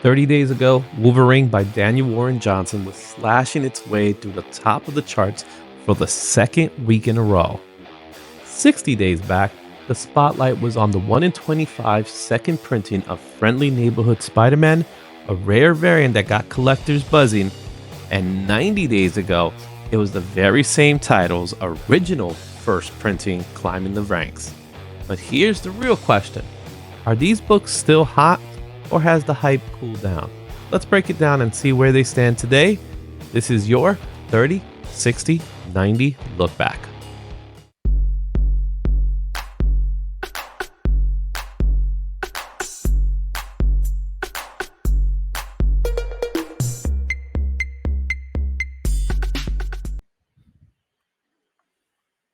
30 days ago, Wolverine by Daniel Warren Johnson was slashing its way through the top of the charts for the second week in a row. 60 days back, the spotlight was on the 1 in 25 second printing of Friendly Neighborhood Spider-Man, a rare variant that got collectors buzzing, and 90 days ago, it was the very same title's original first printing climbing the ranks. But here's the real question. Are these books still hot, or has the hype cooled down? Let's break it down and see where they stand today. This is your 30, 60, 90 look back.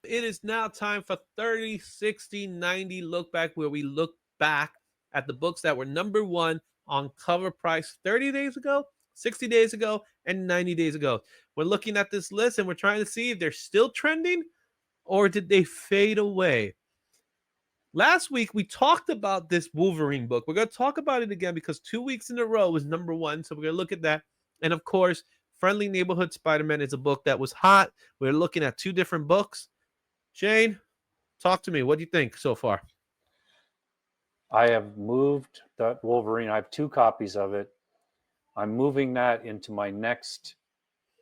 It is now time for 30, 60, 90 look back, where we look back at the books that were number one on CovrPrice 30 days ago, 60 days ago, and 90 days ago. We're looking at this list and we're trying to see if they're still trending or did they fade away. Last week, we talked about this Wolverine book. We're going to talk about it again because 2 weeks in a row was number one. So we're going to look at that. And of course, Friendly Neighborhood Spider-Man is a book that was hot. We're looking at two different books. Shane, talk to me. What do you think so far? I have moved that Wolverine. I have 2 copies of it. I'm moving that into my next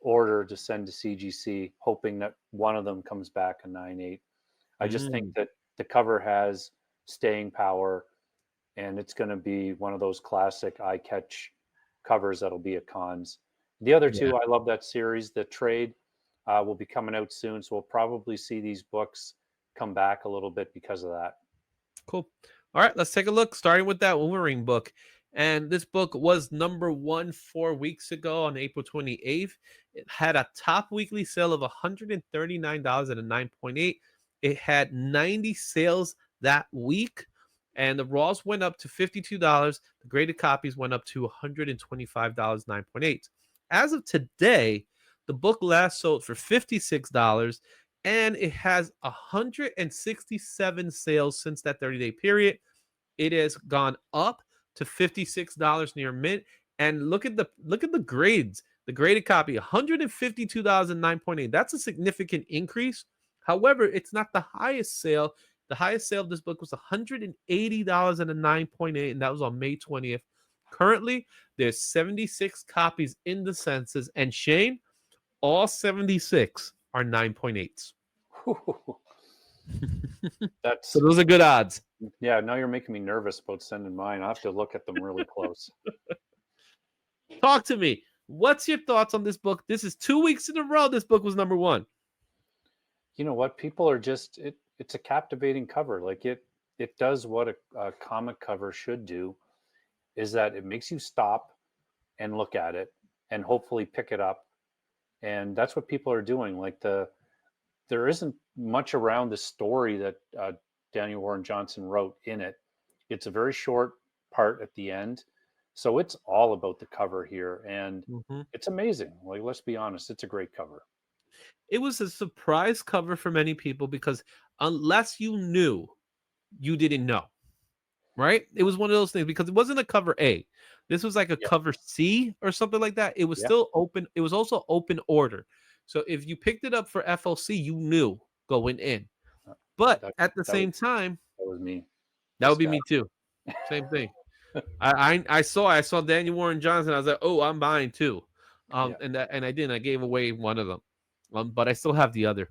order to send to CGC, hoping that one of them comes back a 9.8. I just think that the cover has staying power, and it's going to be one of those classic eye catch covers that'll be at cons. The other Yeah. 2, I love that series. The trade will be coming out soon, so we'll probably see these books come back a little bit because of that. Cool. All right, let's take a look, starting with that Wolverine book. And this book was number one 4 weeks ago on April 28th. It had a top weekly sale of $139 at a 9.8. It had 90 sales that week, and the Raws went up to $52. The graded copies went up to $125, 9.8. As of today, the book last sold for $56, and it has 167 sales since that 30-day period. It has gone up to $56 near mint. And look at the grades. The graded copy, $152 and 9.8. That's a significant increase. However, it's not the highest sale. The highest sale of this book was $180 and a 9.8, and that was on May 20th. Currently, there's 76 copies in the census, and Shane, all 76 are 9.8s. So That's those are good odds. Yeah, now you're making me nervous about sending mine. I have to look at them really close. Talk to me. What's your thoughts on this book? This is 2 weeks in a row this book was number one. You know what? People are just it's a captivating cover. Like it does what a comic cover should do, is that it makes you stop and look at it and hopefully pick it up. And that's what people are doing. Like there isn't much around the story that Daniel Warren Johnson wrote in it. It's a very short part at the end. So it's all about the cover here. And it's amazing. Like, let's be honest, it's a great cover. It was a surprise cover for many people because unless you knew, you didn't know. Right? It was one of those things because it wasn't a cover A. This was like a Yeah. cover C or something like that. It was Yeah. still open. It was also open order. So if you picked it up for FLC, you knew going in. But That, at the that, was, same time, that was me. that would Just be me too. Same thing. I saw Daniel Warren Johnson. I was like, oh, I'm buying too. Yeah. And I didn't. I gave away one of them. But I still have the other.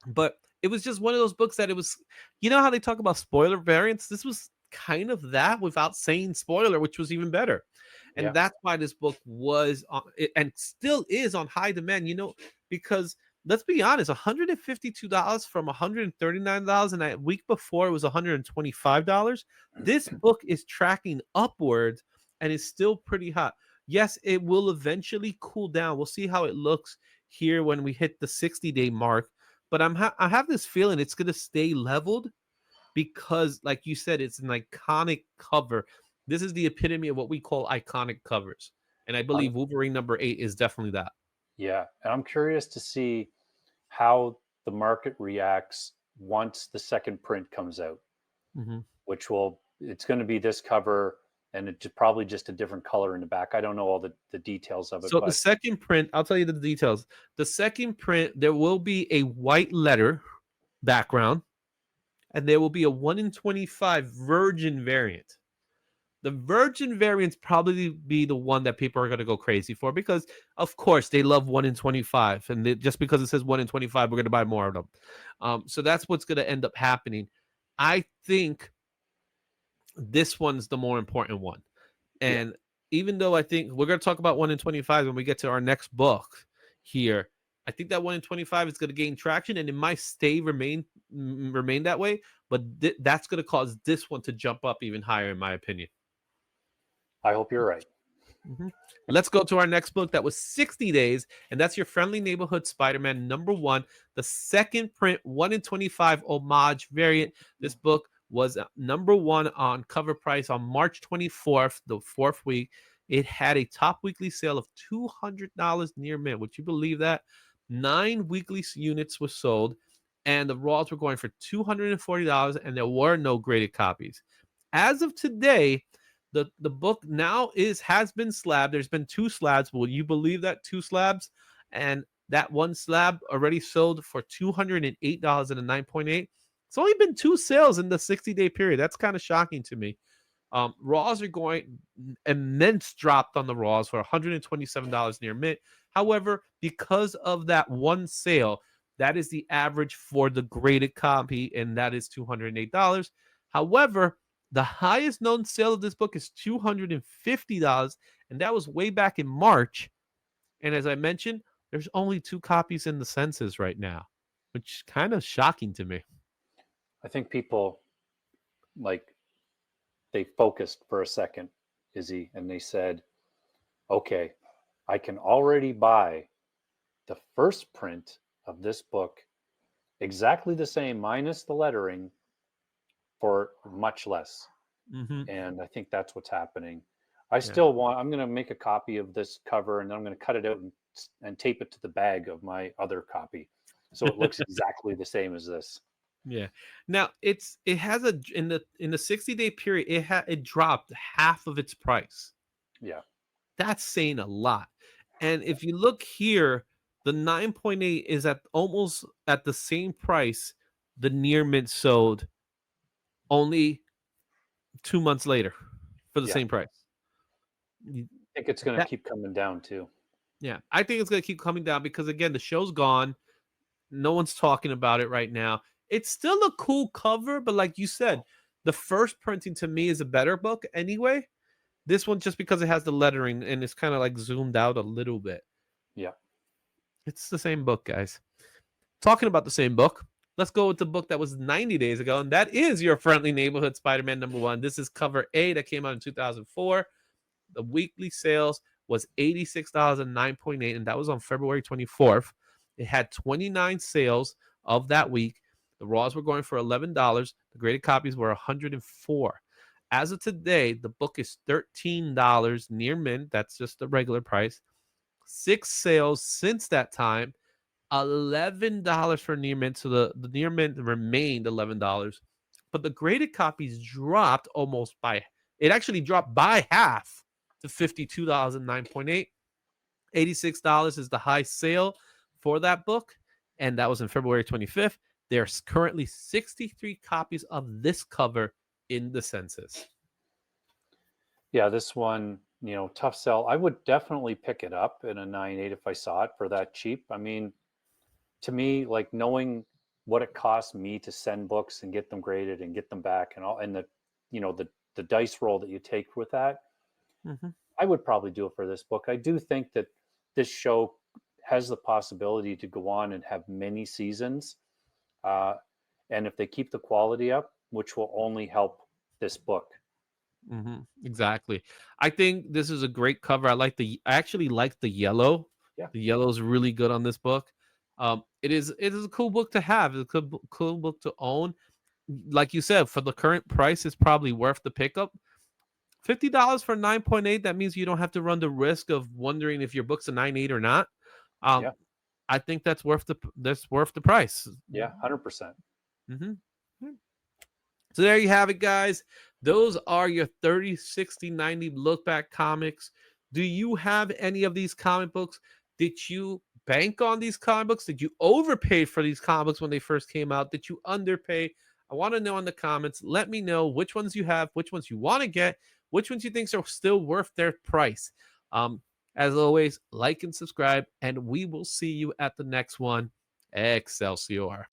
But it was just one of those books that it was, you know how they talk about spoiler variants? This was kind of that without saying spoiler, which was even better. And Yeah. that's why this book was on, and still is on high demand, because let's be honest, $152 from $139, and a week before it was $125. This book is tracking upwards and is still pretty hot. Yes, it will eventually cool down. We'll see how it looks here when we hit the 60-day mark. But I have this feeling it's going to stay leveled because, like you said, it's an iconic cover. This is the epitome of what we call iconic covers. And I I'm, believe Wolverine number 8 is definitely that. yeah. And I'm curious to see how the market reacts once the second print comes out, Mm-hmm. it's going to be this cover and it's probably just a different color in the back. I don't know all the details of it, So the but second print, I'll tell you the details. The second print, there will be a white letter background, and there will be a 1 in 25 virgin variant. The virgin variants probably be the one that people are going to go crazy for because, of course, they love 1 in 25. And just because it says 1 in 25, we're going to buy more of them. So that's what's going to end up happening. I think this one's the more important one. yeah, And even though I think we're going to talk about 1 in 25 when we get to our next book here, I think that 1 in 25 is going to gain traction and it might remain that way. But that's going to cause this one to jump up even higher, in my opinion. I hope you're right. Mm-hmm. Let's go to our next book. That was 60 Days, and that's your Friendly Neighborhood Spider-Man #1, the second print 1 in 25 homage variant. This book was #1 on CovrPrice on March 24th, the 4th week. It had a top weekly sale of $200 near mint. Would you believe that? 9 weekly units were sold, and the raws were going for $240, and there were no graded copies. As of today, the book now has been slabbed. There's been 2 slabs. Will you believe that 2 slabs? And that one slab already sold for $208 and a 9.8. It's only been 2 sales in the 60-day period. That's kind of shocking to me. Raws are going immense dropped on the raws for $127 near mint. However, because of that one sale, that is the average for the graded copy, and that is $208. However, the highest known sale of this book is $250, and that was way back in March. And as I mentioned, there's only 2 copies in the census right now, which is kind of shocking to me. I think people like they focused for a second, Izzy, and they said, okay, I can already buy the first print of this book exactly the same minus the lettering for much less. Mm-hmm. And I think that's what's happening. I'm Yeah. going to make a copy of this cover and then I'm going to cut it out and tape it to the bag of my other copy. So it looks exactly the same as this. Yeah. Now it has in the 60-day period it dropped half of its price. Yeah. That's saying a lot. And if you look here, the 9.8 is at almost at the same price the near mint sold only 2 months later for the Yeah. same price. I think it's going to keep coming down too. Yeah, I think it's going to keep coming down because again, the show's gone. No one's talking about it right now. It's still a cool cover, but like you said, the first printing to me is a better book anyway. This one just because it has the lettering and it's kind of like zoomed out a little bit. Yeah. It's the same book, guys. Talking about the same book, let's go with the book that was 90 days ago, and that is your Friendly Neighborhood Spider-Man #1. This is cover A that came out in 2004. The weekly sales was $86 and 9.8, and that was on February 24th. It had 29 sales of that week. The raws were going for $11. The graded copies were $104. As of today, the book is $13 near mint. That's just the regular price. 6 sales since that time, $11 for near mint. So the near mint remained $11, but the graded copies dropped it actually dropped by half to $52 and 9.8. $86 is the high sale for that book, and that was on February 25th. There's currently 63 copies of this cover in the census. Yeah, this one, tough sell. I would definitely pick it up in a 9.8 if I saw it for that cheap. I mean, to me, like knowing what it costs me to send books and get them graded and get them back and all, and the dice roll that you take with that, Mm-hmm. I would probably do it for this book. I do think that this show has the possibility to go on and have many seasons. And if they keep the quality up, which will only help this book. Mm-hmm. Exactly. I think this is a great cover. I actually like the yellow. Yeah. The yellow is really good on this book. It is a cool book to have. It's a cool book to own. Like you said, for the current price, it's probably worth the pickup. $50 for 9.8. That means you don't have to run the risk of wondering if your book's a 9.8 or not. Yeah. I think that's worth the price. Yeah, 100%. Mm-hmm. So there you have it, guys. Those are your 30, 60, 90 look back comics. Do you have any of these comic books? Did you bank on these comic books? Did you overpay for these comics when they first came out? Did you underpay? I want to know in the comments. Let me know which ones you have, which ones you want to get, which ones you think are still worth their price. As always, like and subscribe, and we will see you at the next one. Excelsior.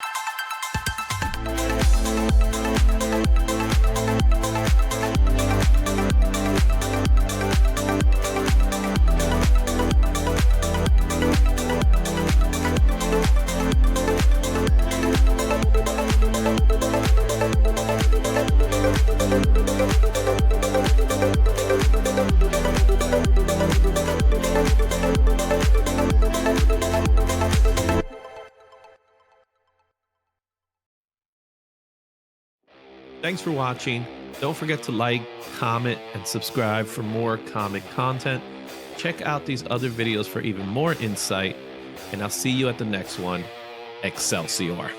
Thanks for watching. Don't forget to like, comment, and subscribe for more comic content. Check out these other videos for even more insight, and I'll see you at the next one. Excelsior.